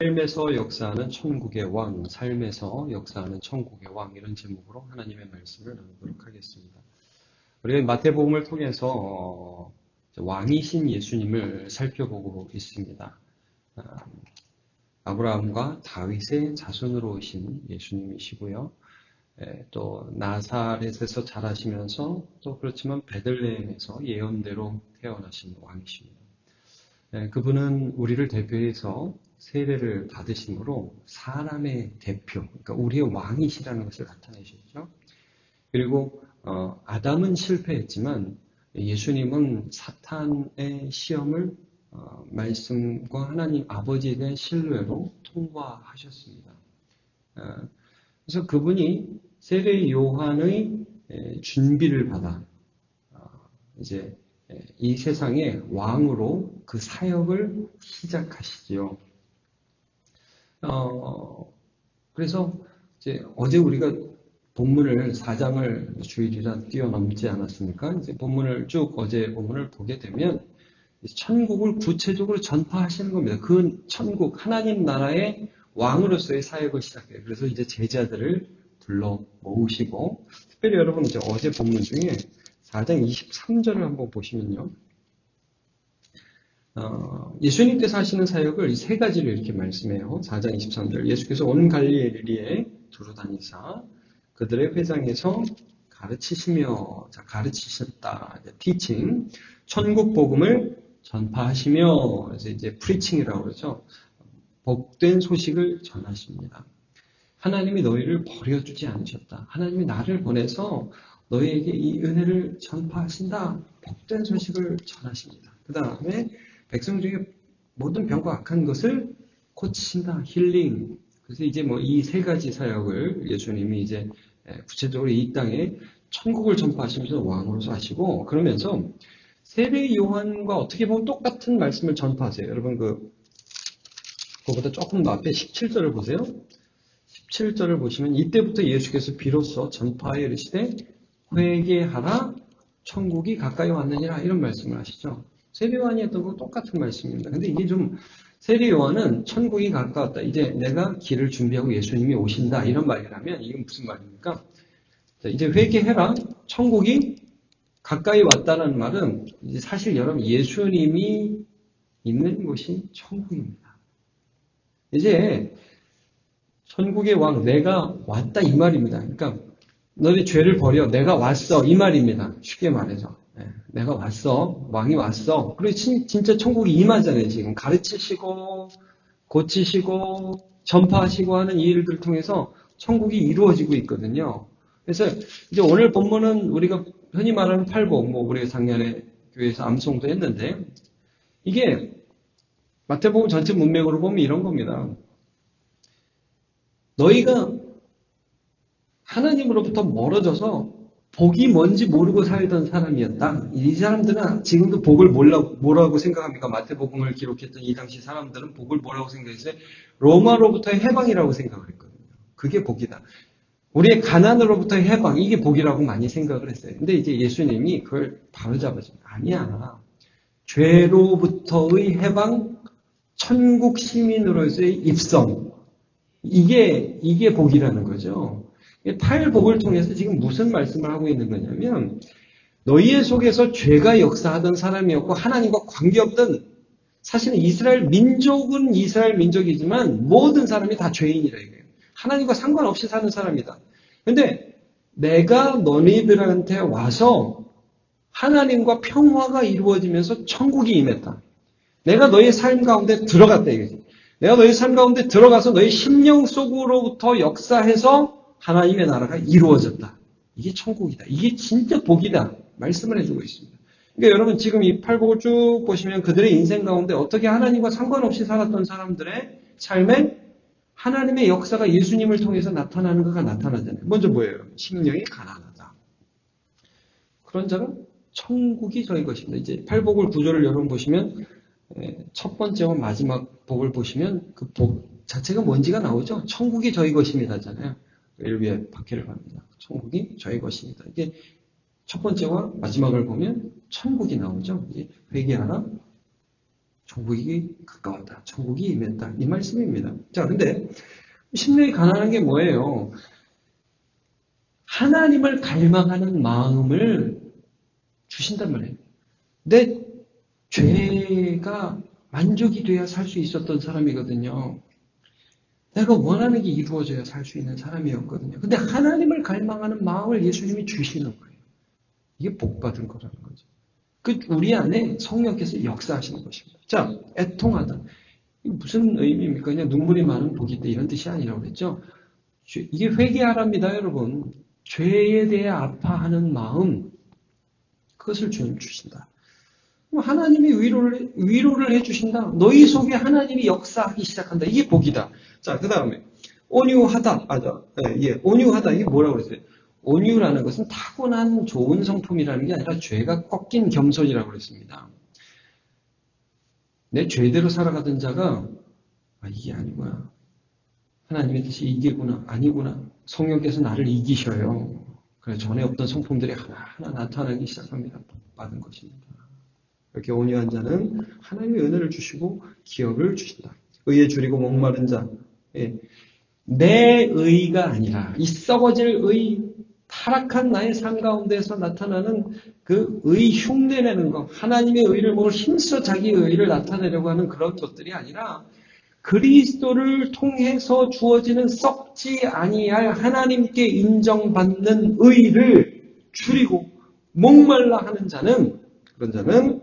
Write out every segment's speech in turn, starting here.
삶에서 역사하는 천국의 왕, 삶에서 역사하는 천국의 왕 이런 제목으로 하나님의 말씀을 나누도록 하겠습니다. 우리가 마태복음을 통해서 왕이신 예수님을 살펴보고 있습니다. 아브라함과 다윗의 자손으로 오신 예수님이시고요. 또 나사렛에서 자라시면서 또 그렇지만 베들레헴에서 예언대로 태어나신 왕이십니다. 그분은 우리를 대표해서 세례를 받으심으로 사람의 대표, 그러니까 우리의 왕이시라는 것을 나타내셨죠. 그리고 아담은 실패했지만 예수님은 사탄의 시험을 말씀과 하나님 아버지에 대한 신뢰로 통과하셨습니다. 그래서 그분이 세례 요한의 준비를 받아 이제 이 세상의 왕으로 그 사역을 시작하시지요. 그래서 이제 어제 우리가 본문을 4장을 주일이라 뛰어넘지 않았습니까? 이제 본문을 쭉 어제 본문을 보게 되면 천국을 구체적으로 전파하시는 겁니다. 그 천국 하나님 나라의 왕으로서의 사역을 시작해요. 그래서 이제 제자들을 불러 모으시고 특별히 여러분 이제 어제 본문 중에 4장 23절을 한번 보시면요. 예수님께서 하시는 사역을 세 가지로 이렇게 말씀해요. 4장 23절 예수께서 온 갈릴리에 두루 다니사 그들의 회당에서 가르치셨다. 티칭, 천국 복음을 전파하시며 그래서 이제 프리칭이라고 그러죠. 복된 소식을 전하십니다. 하나님이 너희를 버려두지 않으셨다. 하나님이 나를 보내서 너희에게 이 은혜를 전파하신다. 복된 소식을 전하십니다. 그 다음에 백성 중에 모든 병과 악한 것을 고치신다. 힐링. 그래서 이제 뭐 이 세 가지 사역을 예수님이 이제 구체적으로 이 땅에 천국을 전파하시면서 왕으로서 하시고 그러면서 세례 요한과 어떻게 보면 똑같은 말씀을 전파하세요. 여러분 그거보다 조금 더 앞에 17절을 보세요. 17절을 보시면 이때부터 예수께서 비로소 전파하여 이르시되 회개하라 천국이 가까이 왔느니라 이런 말씀을 하시죠. 세례 요한이 했던 거 똑같은 말씀입니다. 근데 이게 좀 세례 요한은 천국이 가까웠다. 이제 내가 길을 준비하고 예수님이 오신다. 이런 말이라면 이건 무슨 말입니까? 자, 이제 회개해라. 천국이 가까이 왔다는 말은 이제 사실 여러분 예수님이 있는 곳이 천국입니다. 이제 천국의 왕 내가 왔다 이 말입니다. 그러니까 너희 죄를 버려 내가 왔어 이 말입니다. 쉽게 말해서. 내가 왔어. 왕이 왔어. 그리고 진짜 천국이 임하잖아요. 지금 가르치시고 고치시고 전파하시고 하는 이 일들을 통해서 천국이 이루어지고 있거든요. 그래서 이제 오늘 본문은 우리가 흔히 말하는 팔복, 뭐 우리가 작년에 교회에서 암송도 했는데 이게 마태복음 전체 문맥으로 보면 이런 겁니다. 너희가 하나님으로부터 멀어져서 복이 뭔지 모르고 살던 사람이었다. 이 사람들은 지금도 복을 뭐라고 생각합니까? 마태복음을 기록했던 이 당시 사람들은 복을 뭐라고 생각했어요? 로마로부터의 해방이라고 생각을 했거든요. 그게 복이다. 우리의 가난으로부터의 해방, 이게 복이라고 많이 생각을 했어요. 근데 이제 예수님이 그걸 바로잡아줍니다. 아니야. 죄로부터의 해방, 천국 시민으로서의 입성. 이게 복이라는 거죠. 팔복을 통해서 지금 무슨 말씀을 하고 있는 거냐면 너희의 속에서 죄가 역사하던 사람이었고 하나님과 관계없던 사실은 이스라엘 민족은 이스라엘 민족이지만 모든 사람이 다 죄인이라 이거예요. 하나님과 상관없이 사는 사람이다. 근데 내가 너희들한테 와서 하나님과 평화가 이루어지면서 천국이 임했다. 내가 너희 삶 가운데 들어갔다 이거죠. 내가 너희 삶 가운데 들어가서 너희 심령 속으로부터 역사해서 하나님의 나라가 이루어졌다. 이게 천국이다. 이게 진짜 복이다. 말씀을 해주고 있습니다. 그러니까 여러분 지금 이 팔복을 쭉 보시면 그들의 인생 가운데 어떻게 하나님과 상관없이 살았던 사람들의 삶에 하나님의 역사가 예수님을 통해서 나타나는 것가 나타나잖아요. 먼저 뭐예요? 심령이 가난하다. 그런 자는 천국이 저희 것입니다. 이제 팔복을 구조를 여러분 보시면 첫 번째와 마지막 복을 보시면 그 복 자체가 뭔지가 나오죠. 천국이 저희 것입니다잖아요. 위에 박해를 받습니다. 천국이 저희 것입니다. 이게 첫 번째와 마지막을 보면 천국이 나오죠. 회개하라. 천국이 가까웠다. 천국이 임했다. 이 말씀입니다. 자, 근데 심령이 가난한 게 뭐예요? 하나님을 갈망하는 마음을 주신단 말이에요. 내 죄가 만족이 돼야 살 수 있었던 사람이거든요. 내가 원하는 게 이루어져야 살 수 있는 사람이었거든요. 근데 하나님을 갈망하는 마음을 예수님이 주시는 거예요. 이게 복받은 거라는 거죠. 우리 안에 성령께서 역사하시는 것입니다. 자, 애통하다. 이게 무슨 의미입니까? 그냥 눈물이 많은 복이다 이런 뜻이 아니라고 그랬죠. 이게 회개하랍니다, 여러분. 죄에 대해 아파하는 마음, 그것을 주님 주신다. 하나님이 위로를 해주신다. 너희 속에 하나님이 역사하기 시작한다. 이게 복이다. 자, 그 다음에 온유하다. 온유하다. 이게 뭐라고 그랬어요? 온유라는 것은 타고난 좋은 성품이라는 게 아니라 죄가 꺾인 겸손이라고 그랬습니다. 내 죄대로 살아가던 자가 이게 아니구나. 하나님의 뜻이 이게구나. 아니구나. 성령께서 나를 이기셔요. 그래서 전에 없던 성품들이 하나하나 나타나기 시작합니다. 받은 것입니다. 이렇게 온유한 자는 하나님의 은혜를 주시고 기업을 주신다. 의에 줄이고 목마른 자. 내 의가 아니라 이 썩어질 의, 타락한 나의 삶 가운데서 나타나는 그 의 흉내내는 것, 하나님의 의를 뭘 힘써 자기 의를 나타내려고 하는 그런 것들이 아니라 그리스도를 통해서 주어지는 썩지 아니할 하나님께 인정받는 의를 줄이고 목말라 하는 자는, 그런 자는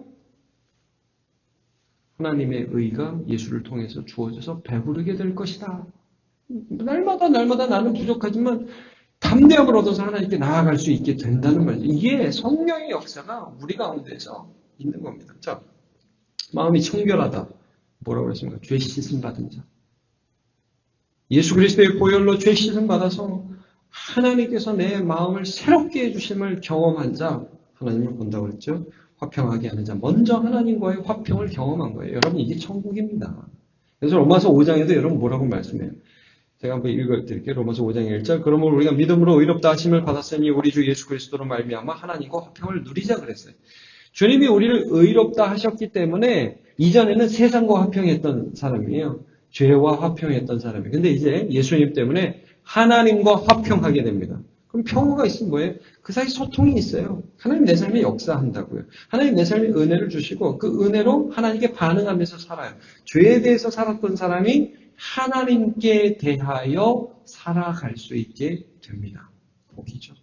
하나님의 의가 예수를 통해서 주어져서 배부르게 될 것이다. 날마다 나는 부족하지만 담대함을 얻어서 하나님께 나아갈 수 있게 된다는 말이죠. 이게 성령의 역사가 우리 가운데서 있는 겁니다. 자, 마음이 청결하다. 뭐라고 그랬습니까? 죄 씻음 받은 자. 예수 그리스도의 보혈로 죄 씻음 받아서 하나님께서 내 마음을 새롭게 해주심을 경험한 자, 하나님을 본다고 그랬죠. 화평하게 하는 자. 먼저 하나님과의 화평을 경험한 거예요. 여러분, 이게 천국입니다. 그래서 로마서 5장에도 여러분 뭐라고 말씀해요? 제가 한번 읽어드릴게요. 로마서 5장 1절. 그러므로 우리가 믿음으로 의롭다 하심을 받았으니 우리 주 예수 그리스도로 말미암아 하나님과 화평을 누리자 그랬어요. 주님이 우리를 의롭다 하셨기 때문에 이전에는 세상과 화평했던 사람이에요. 죄와 화평했던 사람이에요. 근데 이제 예수님 때문에 하나님과 화평하게 됩니다. 그럼 평화가 있으면 뭐예요? 그 사이 소통이 있어요. 하나님 내 삶에 역사한다고요. 하나님 내 삶에 은혜를 주시고 그 은혜로 하나님께 반응하면서 살아요. 죄에 대해서 살았던 사람이 하나님께 대하여 살아갈 수 있게 됩니다. 복이죠.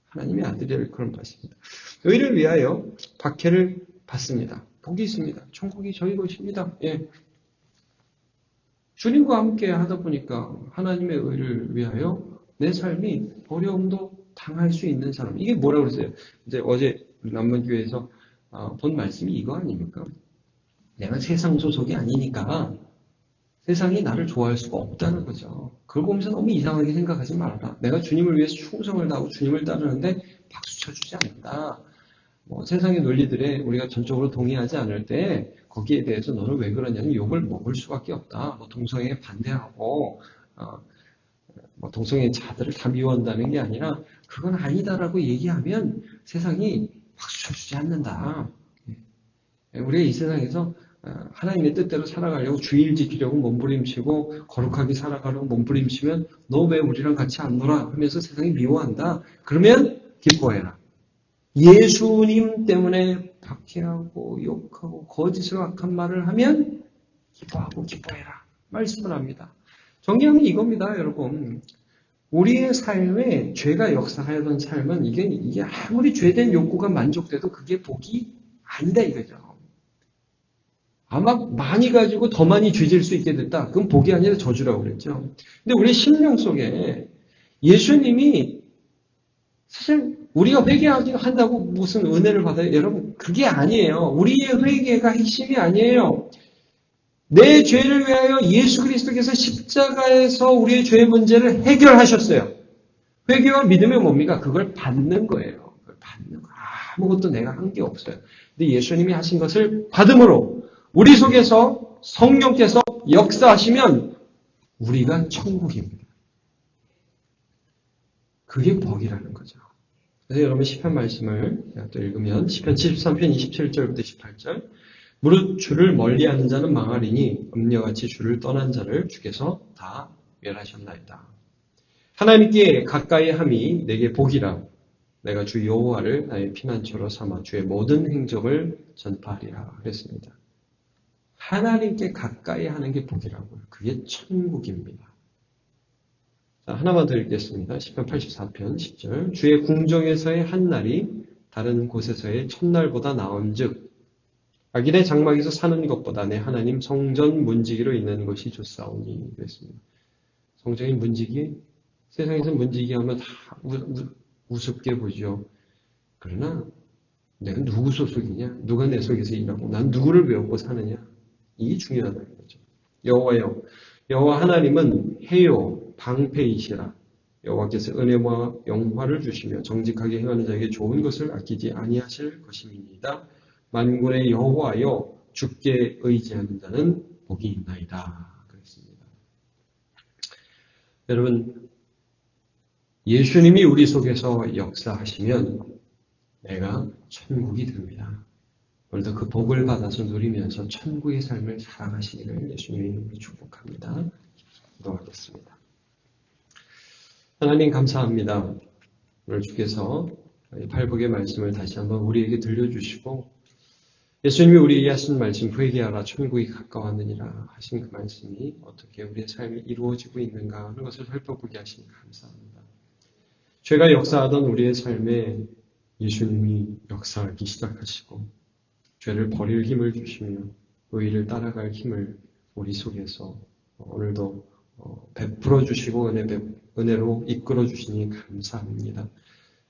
하나님의 아들을 그런 것입니다. 의를 위하여 박해를 받습니다. 복이 있습니다. 천국이 저희 것입니다. 예. 주님과 함께 하다 보니까 하나님의 의를 위하여 내 삶이 어려움도 당할 수 있는 사람. 이게 뭐라고 그랬어요? 이제 어제 남문교회에서 본 말씀이 이거 아닙니까? 내가 세상 소속이 아니니까 세상이 나를 좋아할 수가 없다는 거죠. 그걸 보면서 너무 이상하게 생각하지 말아라. 내가 주님을 위해서 충성을 다하고 주님을 따르는데 박수 쳐주지 않는다. 세상의 논리들에 우리가 전적으로 동의하지 않을 때 거기에 대해서 너는 왜 그러냐는 욕을 먹을 수밖에 없다. 동성애에 반대하고 동성애 자들을 다 미워한다는 게 아니라 그건 아니다라고 얘기하면 세상이 박수 쳐주지 않는다. 우리가 이 세상에서 하나님의 뜻대로 살아가려고 주의를 지키려고 몸부림치고 거룩하게 살아가려고 몸부림치면 너 왜 우리랑 같이 안 놀아? 하면서 세상이 미워한다. 그러면 기뻐해라. 예수님 때문에 박해하고 욕하고 거짓으로 악한 말을 하면 기뻐하고 기뻐해라. 말씀을 합니다. 정리하면 이겁니다, 여러분. 우리의 삶에 죄가 역사하던 삶은 이게 아무리 죄된 욕구가 만족돼도 그게 복이 아니다 이거죠. 아마 많이 가지고 더 많이 죄질 수 있게 됐다. 그건 복이 아니라 저주라고 그랬죠. 근데 우리 심령 속에 예수님이 사실 우리가 회개한다고 무슨 은혜를 받아요? 여러분, 그게 아니에요. 우리의 회개가 핵심이 아니에요. 내 죄를 위하여 예수 그리스도께서 십자가에서 우리의 죄의 문제를 해결하셨어요. 회개와 믿음이 뭡니까? 그걸 받는 거예요. 그걸 받는 거. 아무것도 내가 한 게 없어요. 근데 예수님이 하신 것을 받음으로 우리 속에서 성령께서 역사하시면 우리가 천국입니다. 그게 복이라는 거죠. 그래서 여러분 시편 말씀을 또 읽으면 시편 73편 27절부터 18절 무릇 주를 멀리하는 자는 망하리니 음녀같이 주를 떠난 자를 주께서 다 멸하셨나이다. 하나님께 가까이 함이 내게 복이라. 내가 주 여호와를 나의 피난처로 삼아 주의 모든 행적을 전파하리라 그랬습니다. 하나님께 가까이 하는 게 복이라고요. 그게 천국입니다. 자, 하나만 더 읽겠습니다. 시편 84편 10절. 주의 궁정에서의 한 날이 다른 곳에서의 첫날보다 나은즉 악인의 장막에서 사는 것보다 내 하나님 성전 문지기로 있는 것이 좋사오니 그랬습니다. 성전의 문지기? 세상에서 문지기 하면 다 우습게 보죠. 그러나 내가 누구 소속이냐? 누가 내 속에서 일하고 난 누구를 배우고 사느냐? 이게 중요하다는 거죠. 여호와여, 여호와 하나님은 해요 방패이시라. 여호와께서 은혜와 영화를 주시며 정직하게 행하는 자에게 좋은 것을 아끼지 아니하실 것입니다. 만군의 여호와여, 주께 의지하는 자는 복이 있나이다. 그랬습니다. 여러분, 예수님이 우리 속에서 역사하시면 내가 천국이 됩니다. 오늘도 그 복을 받아서 누리면서 천국의 삶을 살아가시기를 예수님의 이름으로 축복합니다. 기도하겠습니다. 하나님 감사합니다. 오늘 주께서 팔복의 말씀을 다시 한번 우리에게 들려주시고 예수님이 우리에게 하신 말씀 회개하라 천국이 가까웠느니라 하신 그 말씀이 어떻게 우리의 삶이 이루어지고 있는가 하는 것을 살펴보게 하시니 감사합니다. 죄가 역사하던 우리의 삶에 예수님이 역사하기 시작하시고 죄를 버릴 힘을 주시며 의를 따라갈 힘을 우리 속에서 오늘도 베풀어 주시고 은혜로 이끌어 주시니 감사합니다.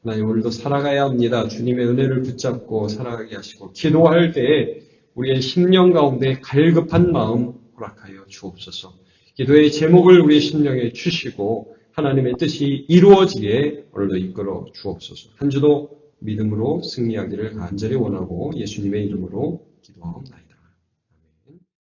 하나님 오늘도 살아가야 합니다. 주님의 은혜를 붙잡고 살아가게 하시고 기도할 때에 우리의 심령 가운데 갈급한 마음 허락하여 주옵소서. 기도의 제목을 우리의 심령에 주시고 하나님의 뜻이 이루어지게 오늘도 이끌어 주옵소서. 한 주도 믿음으로 승리하기를 간절히 원하고 예수님의 이름으로 기도하옵나이다.